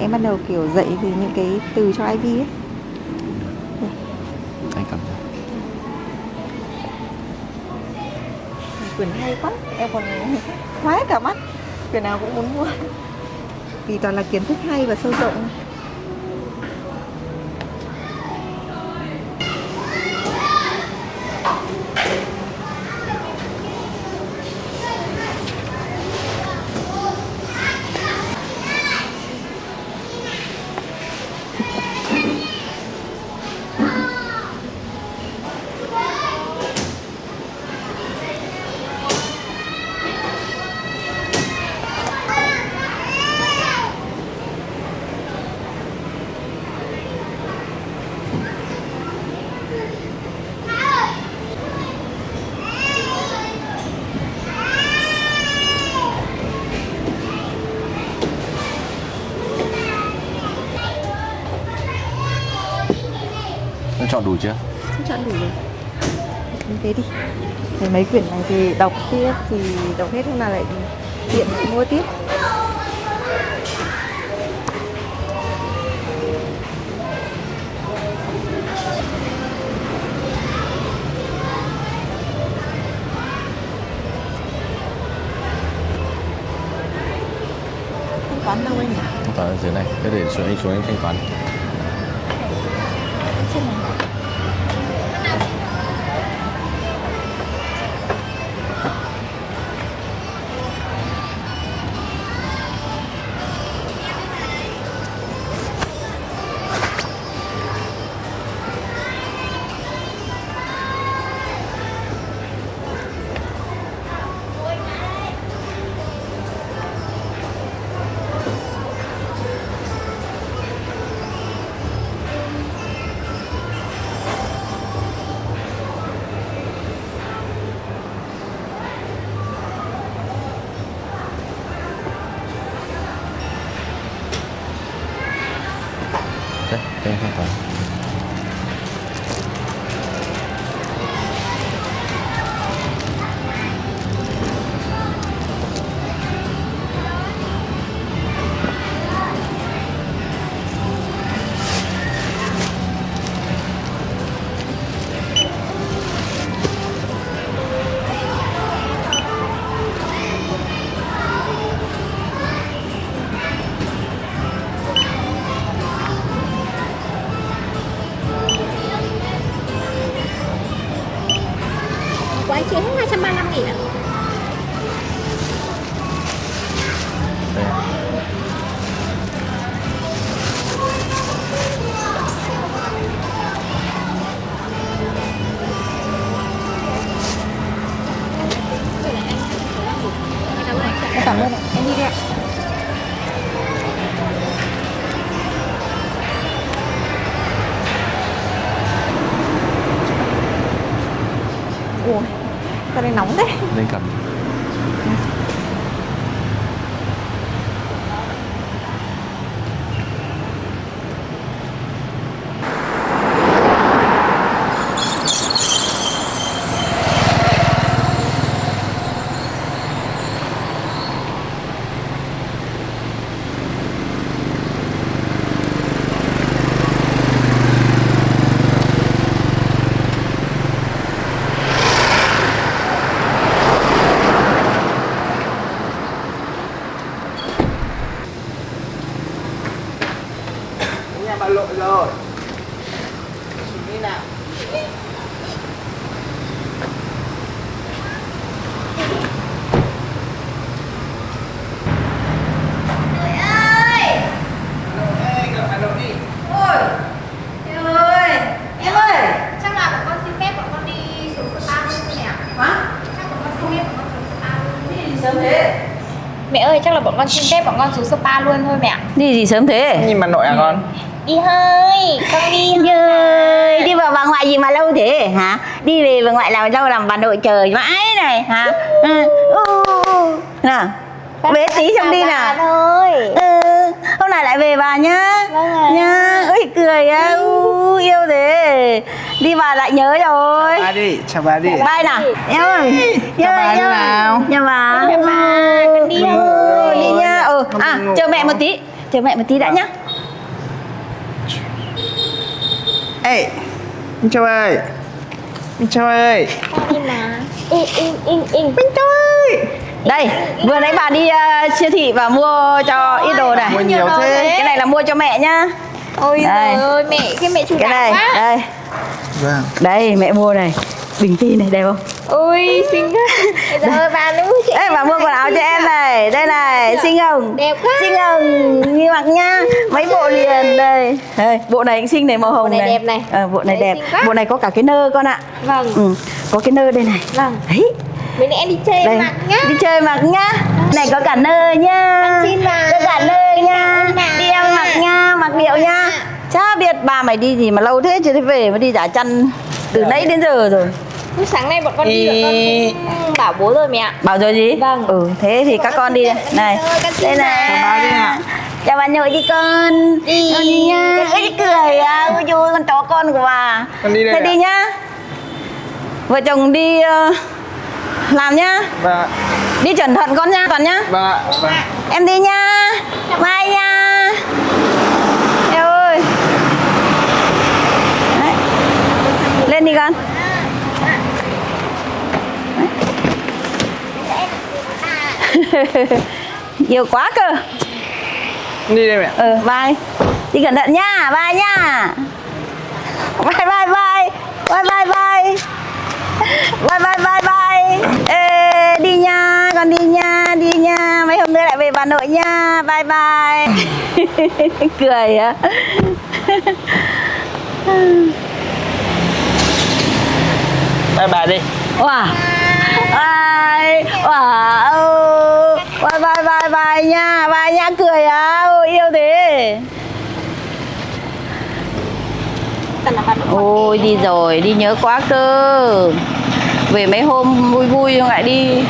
em bắt đầu kiểu dạy từ những cái từ cho Ivy ấy. Anh cầm cho. Quyển hay quá, em còn khoái cả mắt. Quyển nào cũng muốn mua. Vì toàn là kiến thức hay và sâu rộng. Em chọn đủ chưa? Không chọn đủ rồi. Như thế đi. Thế mấy quyển này thì đọc tiếp thì đọc hết hôm nào lại tiện mua tiếp. Thanh toán đâu anh nhỉ? Thanh toán ở dưới này. Thế để xuống anh thanh toán. Trên này. Tên thanh toán. Của anh chị hết 235.000 ạ. Đây. Cảm ơn ạ. Em đi đi ạ. Ủa, sao đây nóng thế? Lên cầm. Nhà bà lội rồi. Đi nào. Chắc là bọn con xin phép bọn con đi xuống spa luôn thôi nhỉ? Hả? Chắc bọn con xin phép bọn con xuống spa luôn. Đi gì sớm thế? Mẹ ơi, chắc là bọn con xin phép bọn con xuống spa luôn thôi mẹ ạ. Đi gì sớm thế? Nhìn bà nội à con? Đi hơi, con đi hơi. Trời, đi vào bà ngoại gì mà lâu thế hả? Đi về bà ngoại làm lâu làm bà nội chờ mãi này hả? Nào, về tí xong đi nào. Thôi. Hôm nay lại về bà nhá. Vâng ạ. Nhá, ôi cười á, yêu thế. Đi bà lại nhớ rồi. Bà đi, chào bà đi. Bye nào. Em ơi. Chào bà như nào? Nhà bà. Chào bà, con đi thôi. Đi nhá. Con đi ngủ. Chờ mẹ một tí. Chờ mẹ một tí đã nhá. Ê, Minh Châu ơi. Minh Châu ơi. Con đi mà. In. Minh Châu ơi. Đây, vừa nãy bà đi siêu thị và mua cho ít đồ này. Mua nhiều thế. Cái này là mua cho mẹ nhá. Ôi Đây. giời ơi, mẹ, cái mẹ chủ Cái này, quá. đây. Vâng. Đây, mẹ mua này. Bình ti này đẹp không? Ôi, xinh quá. Bây giờ bà nữ chị. Đây, bà mua quần áo cho em này. Đây này, xinh không? Đẹp quá. Xinh không? Như mặc nhá. Mấy bộ liền đây. Đây, bộ này cũng xinh này, màu hồng Bộ này đẹp này. Bộ này Đấy, đẹp. xinh quá. Bộ này có cả cái nơ con ạ. Vâng. Có cái nơ đây này. Vâng. Đấy. Mấy nãy em đi chơi Đây, mặc nhá. đi chơi mặc nhá. Này có cả nơ nhá. Con xin bà. Có cả nơ nha. Cảm ơn bà. Đi em mặc nha, mặc điệu nha. Chả biết bà mày đi gì mà lâu thế, chưa thấy về mà đi giả chăn từ nãy đến giờ rồi. Sáng nay bọn con đi, bọn con cũng bảo bố rồi mẹ ạ. Bảo rồi gì? Vâng. Thế thì các con đi đây. Này. Đây này. Chào bà đi nào. Chào bà nội đi con. Đi. Con đi nha. Ôi cười à. Ôi vui con chó con của bà. Con đi đây Thế ạ. đi nhá. Vợ chồng đi làm nhá. Vâng. Đi cẩn thận con nha, toàn nhá. Vâng. Vâng. Em đi nha. Bye nha. Eo ơi. Đấy. Lên đi con. Nhiều quá cơ. Đi đây mẹ. Bye. Đi cẩn thận nha, bye nha. Bye bye bye. Bye bye bye. Bye bye bye bye. Ê, đi nha, con đi nha, đi nha. Mấy hôm nữa lại về Bà Nội nha. Bye bye. Cười á. Bye bà đi. Wow. Bye. Wow. Bye bye bye bye nha. Bye nha, cười á. Ôi, yêu thế. Ôi đi rồi, đi nhớ quá cơ. Về mấy hôm vui vui không lại đi.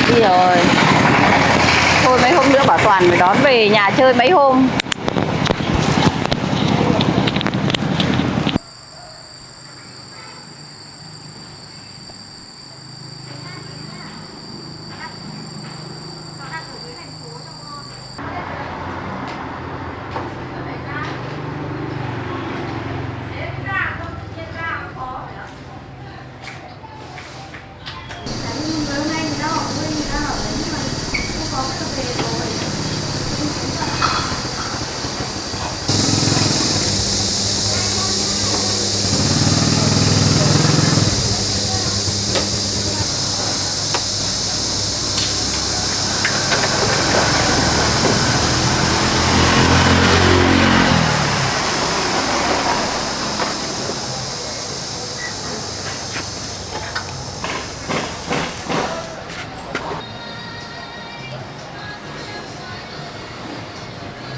Đi rồi. Thôi mấy hôm nữa bảo Toàn phải đón về nhà chơi mấy hôm.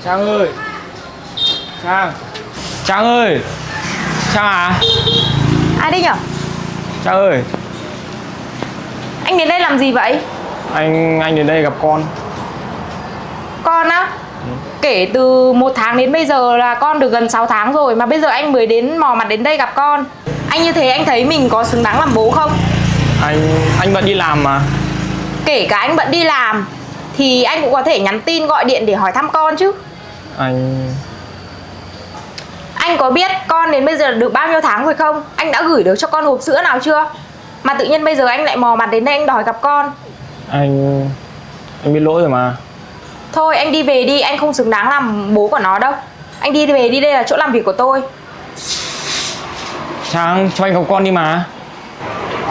Trang ơi. Trang. Trang ơi. Trang à? Ai đấy nhở? Trang ơi. Anh đến đây làm gì vậy? Anh đến đây gặp con. Con á? Kể từ 1 tháng đến bây giờ là con được gần 6 tháng rồi, mà bây giờ anh mới đến mò mặt đến đây gặp con. Anh như thế anh thấy mình có xứng đáng làm bố không? Anh bận đi làm mà. Kể cả anh bận đi làm thì anh cũng có thể nhắn tin gọi điện để hỏi thăm con chứ. Anh có biết con đến bây giờ được bao nhiêu tháng rồi không? Anh đã gửi được cho con hộp sữa nào chưa? Mà tự nhiên bây giờ anh lại mò mặt đến đây anh đòi gặp con. Anh biết lỗi rồi mà. Thôi anh đi về đi, anh không xứng đáng làm bố của nó đâu. Anh đi về đi, đây là chỗ làm việc của tôi. Trang, cho anh gặp con đi mà.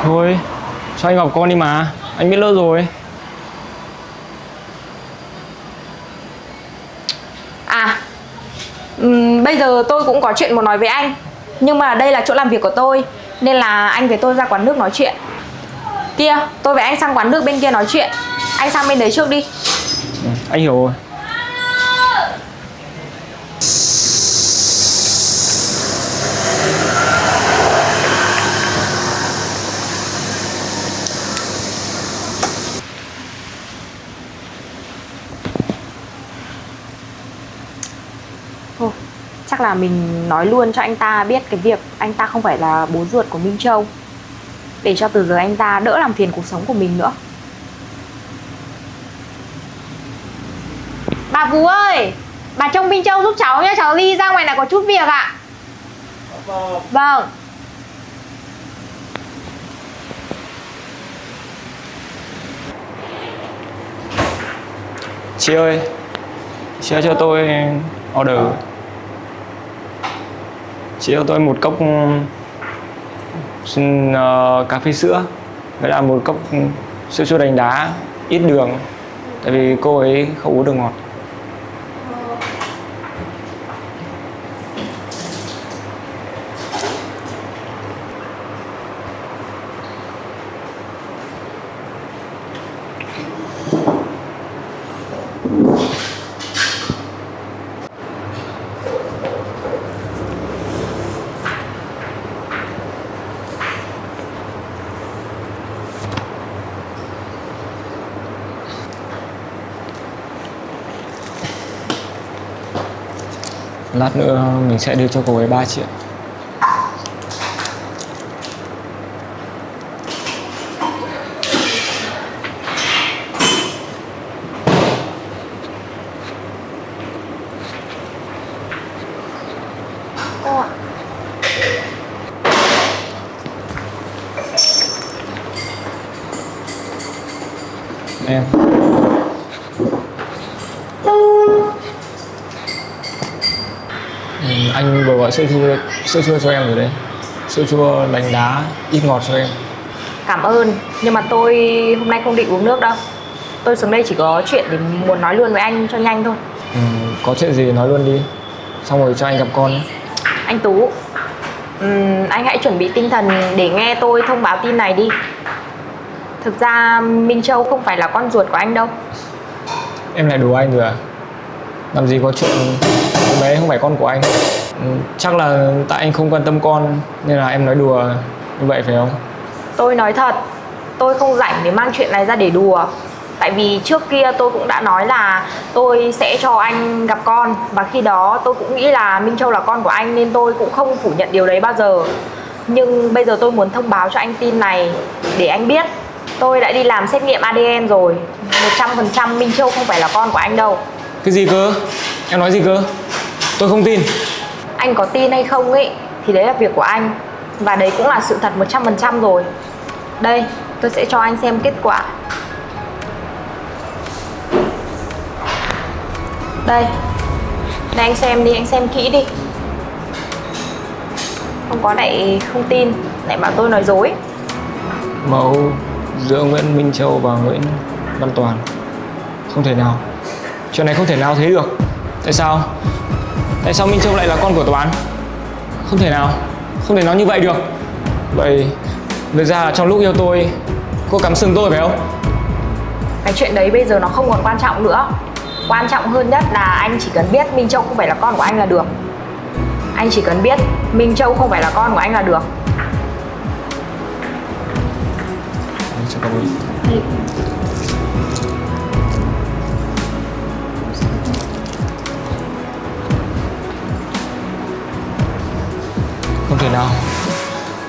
Thôi, cho anh gặp con đi mà. Anh biết lỗi rồi. À, bây giờ tôi cũng có chuyện muốn nói với anh. Nhưng mà đây là chỗ làm việc của tôi, nên là anh với tôi ra quán nước nói chuyện. Kia, tôi với anh sang quán nước bên kia nói chuyện. Anh sang bên đấy trước đi. Anh hiểu rồi. Thôi, chắc là mình nói luôn cho anh ta biết cái việc anh ta không phải là bố ruột của Minh Châu, để cho từ giờ anh ta đỡ làm phiền cuộc sống của mình nữa. Bà Vú ơi, bà trông Minh Châu giúp cháu nhá, cháu đi ra ngoài này có chút việc ạ. Vâng. Chị ơi, chị ơi cho tôi order. Chị cho tôi một cốc cà phê sữa, với là một cốc sữa chua đánh đá, ít đường. Tại vì cô ấy không uống đường ngọt. Lát nữa mình sẽ đưa cho cô ấy 3 triệu. Cô ạ. Em. Anh vừa gọi sữa chua cho em rồi đấy. Sữa chua đánh đá, ít ngọt cho em. Cảm ơn, nhưng mà tôi hôm nay không định uống nước đâu. Tôi xuống đây chỉ có chuyện để muốn nói luôn với anh cho nhanh thôi. Có chuyện gì nói luôn đi, xong rồi cho anh gặp con nhé. Anh Tú, anh hãy chuẩn bị tinh thần để nghe tôi thông báo tin này đi. Thực ra Minh Châu không phải là con ruột của anh đâu. Em lại đùa anh rồi à? Làm gì có chuyện con bé không phải con của anh. Chắc là tại anh không quan tâm con nên là em nói đùa như vậy phải không? Tôi nói thật, tôi không rảnh để mang chuyện này ra để đùa. Tại vì trước kia tôi cũng đã nói là tôi sẽ cho anh gặp con. Và khi đó tôi cũng nghĩ là Minh Châu là con của anh, nên tôi cũng không phủ nhận điều đấy bao giờ. Nhưng bây giờ tôi muốn thông báo cho anh tin này để anh biết. Tôi đã đi làm xét nghiệm ADN rồi, 100% Minh Châu không phải là con của anh đâu. Cái gì cơ? Em nói gì cơ? Tôi không tin. Anh có tin hay không ấy thì đấy là việc của anh. Và đấy cũng là sự thật 100% rồi. Đây, tôi sẽ cho anh xem kết quả. Đây, đây anh xem đi, anh xem kỹ đi. Không có lại không tin, lại bảo tôi nói dối. Mẫu giữa Nguyễn Minh Châu và Nguyễn Văn Toàn. Không thể nào. Chuyện này không thể nào thế được. Tại sao? Tại sao Minh Châu lại là con của Toán? Không thể nào. Không thể nói như vậy được. Vậy thực ra là trong lúc yêu tôi, cô cắm sừng tôi phải không? Cái chuyện đấy bây giờ nó không còn quan trọng nữa. Quan trọng hơn nhất là anh chỉ cần biết Minh Châu không phải là con của anh là được. Anh chỉ cần biết Minh Châu không phải là con của anh là được. Anh chào cậu ấy.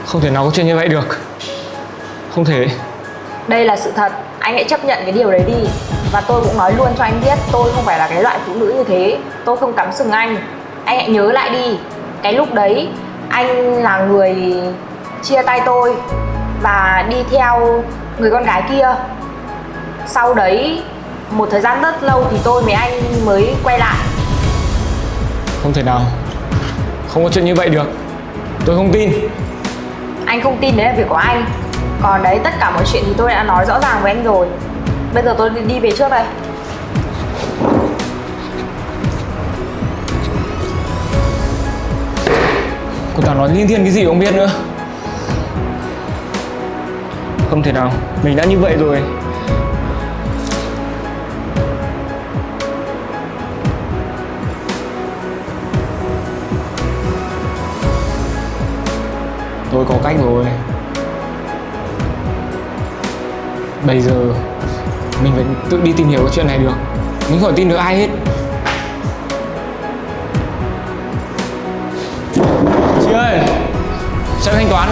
Không thể nào có chuyện như vậy được. Không thể. Đây là sự thật, anh hãy chấp nhận cái điều đấy đi. Và tôi cũng nói luôn cho anh biết, tôi không phải là cái loại phụ nữ như thế. Tôi không cắm sừng anh. Anh hãy nhớ lại đi. Cái lúc đấy, anh là người chia tay tôi và đi theo người con gái kia. Sau đấy, một thời gian rất lâu thì tôi với anh mới quay lại. Không thể nào. Không có chuyện như vậy được. Tôi không tin. Anh không tin đấy là việc của anh. Còn đấy, tất cả mọi chuyện thì tôi đã nói rõ ràng với anh rồi. Bây giờ tôi đi về trước đây. Cô ta nói liên thiên cái gì không biết nữa. Không thể nào. Mình đã như vậy rồi. Tôi có cách rồi. Bây giờ mình phải tự đi tìm hiểu cái chuyện này được. Mình không thể tin được ai hết. Chị ơi, sẽ thanh toán.